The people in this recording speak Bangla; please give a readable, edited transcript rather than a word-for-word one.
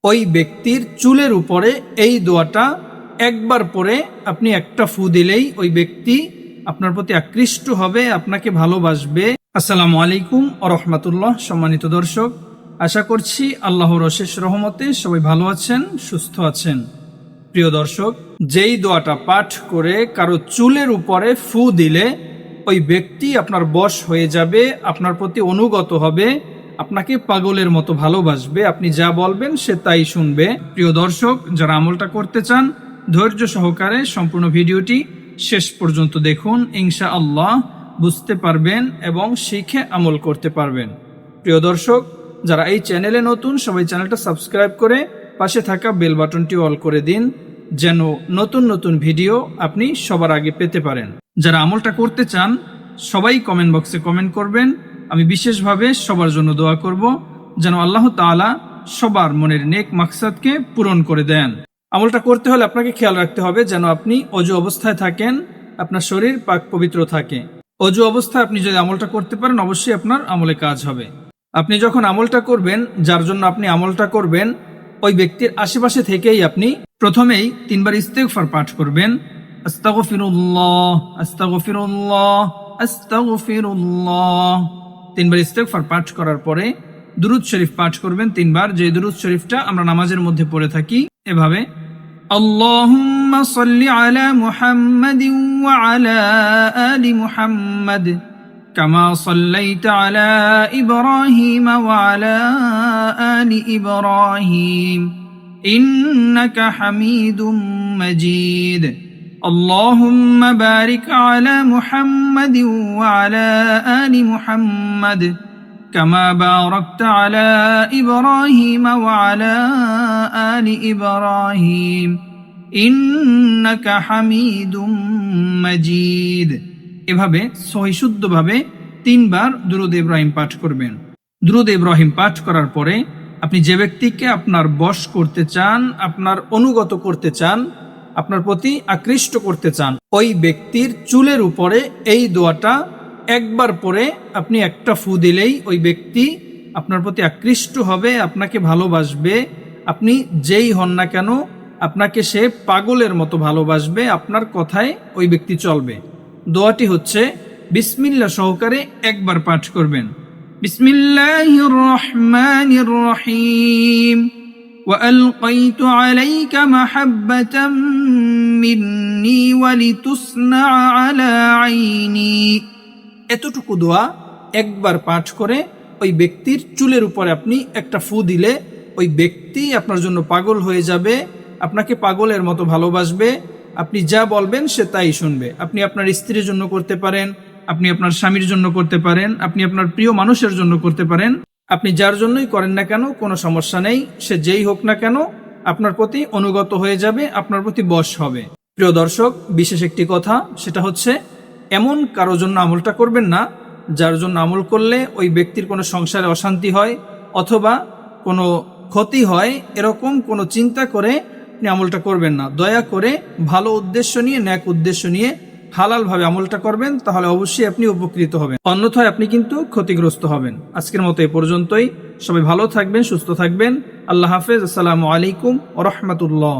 ওই ব্যক্তির চুলের উপরে এই দোয়াটা একবার পরে আপনি একটা ফু দিলেই ওই ব্যক্তি আপনার প্রতি আকৃষ্ট হবে, আপনাকে ভালোবাসবে। আসসালামু আলাইকুম ওয়া রাহমাতুল্লাহ। সম্মানিত দর্শক, আশা করছি আল্লাহর অশেষ রহমতে সবাই ভালো আছেন, সুস্থ আছেন। প্রিয় দর্শক, যেই দোয়াটা পাঠ করে কারো চুলের উপরে ফু দিলে ওই ব্যক্তি আপনার বশ হয়ে যাবে, আপনার প্রতি অনুগত হবে, আপনাকে পাগলের মতো ভালোবাসবে, আপনি যা বলবেন সে তাই শুনবে। প্রিয় দর্শক, যারা আমলটা করতে চান ধৈর্য সহকারে সম্পূর্ণ ভিডিওটি শেষ পর্যন্ত দেখুন, ইনশাআল্লাহ বুঝতে পারবেন এবং শিখে আমল করতে পারবেন। প্রিয় দর্শক, যারা এই চ্যানেলে নতুন সবাই চ্যানেলটা সাবস্ক্রাইব করে পাশে থাকা বেল বাটনটি অল করে দিন, যেন নতুন নতুন ভিডিও আপনি সবার আগে পেতে পারেন। যারা আমলটা করতে চান সবাই কমেন্ট বক্সে কমেন্ট করবেন। আমি বিশেষভাবে সবার জন্য দোয়া করব যেন আল্লাহ তাআলা সবার মনের নেক মাকসাদকে পূরণ করে দেন। আমলটা করতে হলে আপনাকে খেয়াল রাখতে হবে যেন আপনি অজু অবস্থায় থাকেন, আপনার শরীর পাক পবিত্র থাকে। অজু অবস্থায় আপনি যদি আমলটা করতে পারেন অবশ্যই আপনার আমলে কাজ হবে। আপনি যখন আমলটা করবেন, যার জন্য আপনি আমলটা করবেন, ওই ব্যক্তির আশেপাশে থেকেই আপনি প্রথমেই 3 বার ইস্তেগফার পাঠ করবেন। আস্তাগফিরুল্লাহ আস্তাগফিরুল্লাহ আস্তাগফিরুল্লাহ। 3 বার ইস্তেগফার পাঠ করার পরে দুরূদ শরীফ পাঠ করবেন 3 বার, যে দুরূদ শরীফটা আমরা নামাজের মধ্যে পড়ে থাকি এভাবে: আল্লাহুম্মা সাল্লি আলা মুহাম্মাদিন ওয়া আলা আলি মুহাম্মাদ কামা সাল্লাইতা আলা ইব্রাহিম ওয়া আলা আলি ইব্রাহিম ইন্নাকা হামিদুম মাজিদ। আল্লাহুম্মা বারিক আলা মুহাম্মাদিন ওয়া আলা আলি মুহাম্মাদ কামা বারাকতা আলা ইব্রাহিম ওয়া আলা আলি ইব্রাহিম ইন্নাকা হামিদুম মাজিদ। এভাবে সহিশুদ্ধভাবে 3 বার দুরূদ ইব্রাহিম পাঠ করবেন। দুরূদ ইব্রাহিম পাঠ করার পরে আপনি যে ব্যক্তিকে আপনার বশ করতে চান, আপনার অনুগত করতে চান, আপনার প্রতি আকৃষ্ট করতে চান, ওই ব্যক্তির চুলের উপরে এই দোয়াটা একবার পরে আপনি একটা ফু দিলেই ওই ব্যক্তি আপনার প্রতি আকৃষ্ট হবে, আপনাকে ভালোবাসবে। আপনি যেই হন না কেন আপনাকে সে পাগলের মতো ভালোবাসবে, আপনার কথায় ওই ব্যক্তি চলবে। দোয়াটি হচ্ছে বিসমিল্লাহ সহকারে একবার পাঠ করবেন। বিসমিল্লাহির রহমানির রহিম ওয়া আলকাইতু আলাইকা মাহাব্বাতাম মিন্নি ওয়া লিতুসনা আলা আইনি। এতটুকু দোয়া একবার পাঠ করে ওই ব্যক্তির চুলের উপরে আপনি একটা ফু দিলে ওই ব্যক্তি আপনার জন্য পাগল হয়ে যাবে, আপনাকে পাগলের মতো ভালোবাসবে, আপনি যা বলবেন সে তাই শুনবে। আপনি আপনার স্ত্রীর জন্য করতে পারেন, আপনি আপনার স্বামীর জন্য করতে পারেন, আপনি আপনার প্রিয় মানুষের জন্য করতে পারেন, আপনি যার জন্যই করেন না কেন কোনো সমস্যা নেই, সে যেই হোক না কেন আপনার প্রতি অনুগত হয়ে যাবে, আপনার প্রতি বশ হবে। প্রিয় দর্শক, বিশেষ একটি কথা, সেটা হচ্ছে এমন কারো জন্য আমলটা করবেন না যার জন্য আমল করলে ওই ব্যক্তির কোনো সংসারে অশান্তি হয় অথবা কোনো ক্ষতি হয়, এরকম কোনো চিন্তা করে আপনি আমলটা করবেন না। দয়া করে ভালো উদ্দেশ্য নিয়ে, ন্যাক উদ্দেশ্য নিয়ে হালালভাবে আমলটা করবেন, তাহলে অবশ্যই আপনি উপকৃত হবেন, অন্যথায় আপনি কিন্তু ক্ষতিগ্রস্ত হবেন। আজকের মতো এ পর্যন্তই। সবাই ভালো থাকবেন, সুস্থ থাকবেন। আল্লাহ হাফেজ। আসসালামু আলাইকুম ওয়া রাহমাতুল্লাহ।